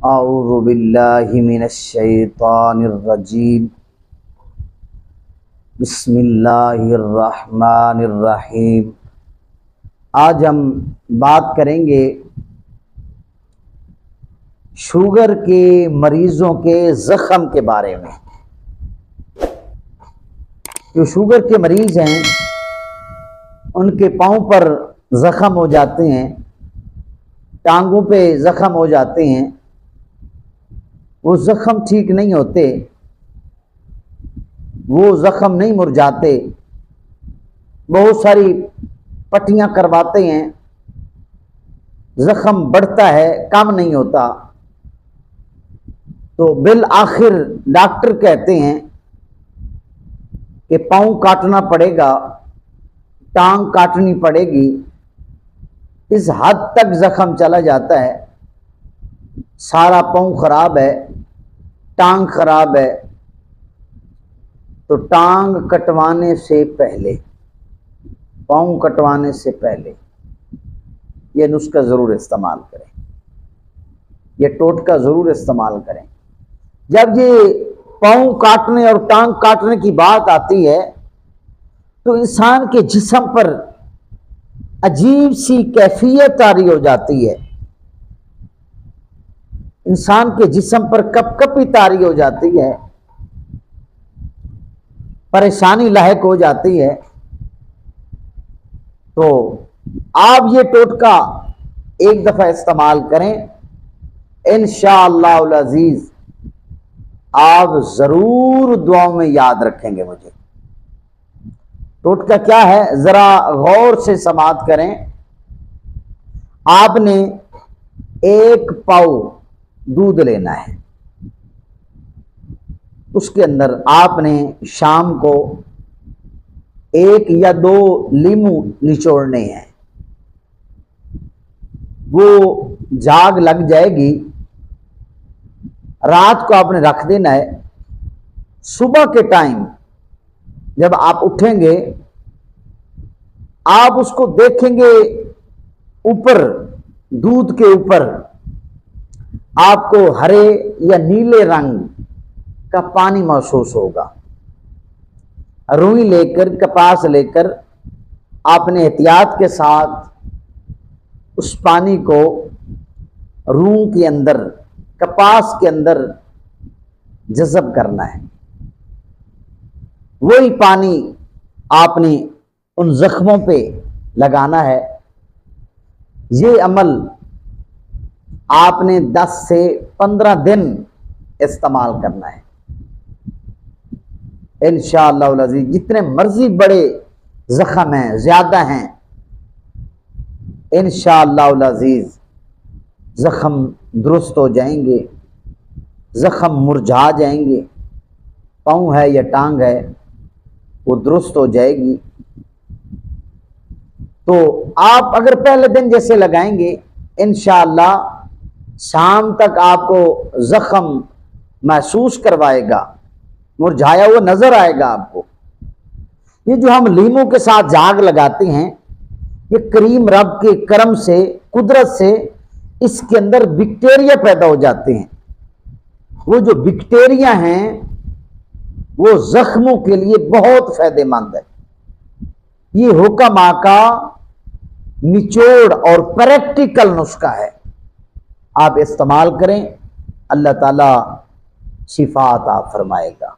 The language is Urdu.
اعوذ باللہ من الشیطان الرجیم بسم اللہ الرحمن الرحیم۔ آج ہم بات کریں گے شوگر کے مریضوں کے زخم کے بارے میں۔ جو شوگر کے مریض ہیں ان کے پاؤں پر زخم ہو جاتے ہیں، ٹانگوں پہ زخم ہو جاتے ہیں، وہ زخم ٹھیک نہیں ہوتے، وہ زخم نہیں مرجھاتے، بہت ساری پٹیاں کرواتے ہیں، زخم بڑھتا ہے، کم نہیں ہوتا، تو بالآخر ڈاکٹر کہتے ہیں کہ پاؤں کاٹنا پڑے گا، ٹانگ کاٹنی پڑے گی۔ اس حد تک زخم چلا جاتا ہے، سارا پاؤں خراب ہے، ٹانگ خراب ہے، تو ٹانگ کٹوانے سے پہلے، پاؤں کٹوانے سے پہلے یہ نسخہ ضرور استعمال کریں، یہ ٹوٹکا ضرور استعمال کریں۔ جب یہ پاؤں کاٹنے اور ٹانگ کاٹنے کی بات آتی ہے تو انسان کے جسم پر عجیب سی کیفیت طاری ہو جاتی ہے، انسان کے جسم پر کپ کپی طاری ہو جاتی ہے، پریشانی لاحق ہو جاتی ہے۔ تو آپ یہ ٹوٹکا ایک دفعہ استعمال کریں، انشاءاللہ العزیز آپ ضرور دعاؤں میں یاد رکھیں گے مجھے۔ ٹوٹکا کیا ہے ذرا غور سے سماعت کریں۔ آپ نے 1 پاؤ دودھ لینا ہے، اس کے اندر آپ نے شام کو 1 یا 2 لیمو نچوڑنے ہیں، وہ جاگ لگ جائے گی، رات کو آپ نے رکھ دینا ہے۔ صبح کے ٹائم جب آپ اٹھیں گے آپ اس کو دیکھیں گے، اوپر دودھ کے اوپر آپ کو ہرے یا نیلے رنگ کا پانی محسوس ہوگا۔ روئی لے کر، کپاس لے کر آپ نے احتیاط کے ساتھ اس پانی کو روح کے اندر، کپاس کے اندر جذب کرنا ہے۔ وہی پانی آپ نے ان زخموں پہ لگانا ہے۔ یہ عمل آپ نے 10 سے 15 دن استعمال کرنا ہے۔ انشاءاللہ العزیز جتنے مرضی بڑے زخم ہیں، زیادہ ہیں، انشاءاللہ العزیز زخم درست ہو جائیں گے، زخم مرجھا جائیں گے، پاؤں ہے یا ٹانگ ہے وہ درست ہو جائے گی۔ تو آپ اگر پہلے دن جیسے لگائیں گے انشاءاللہ شام تک آپ کو زخم محسوس کروائے گا، مرجھایا ہوا نظر آئے گا آپ کو۔ یہ جو ہم لیموں کے ساتھ جاگ لگاتے ہیں، یہ کریم رب کے کرم سے، قدرت سے اس کے اندر بیکٹیریا پیدا ہو جاتے ہیں۔ وہ جو بیکٹیریا ہیں وہ زخموں کے لیے بہت فائدہ مند ہے۔ یہ حکم کا نچوڑ اور پریکٹیکل نسخہ ہے، آپ استعمال کریں، اللہ تعالی شفا عطا فرمائے گا۔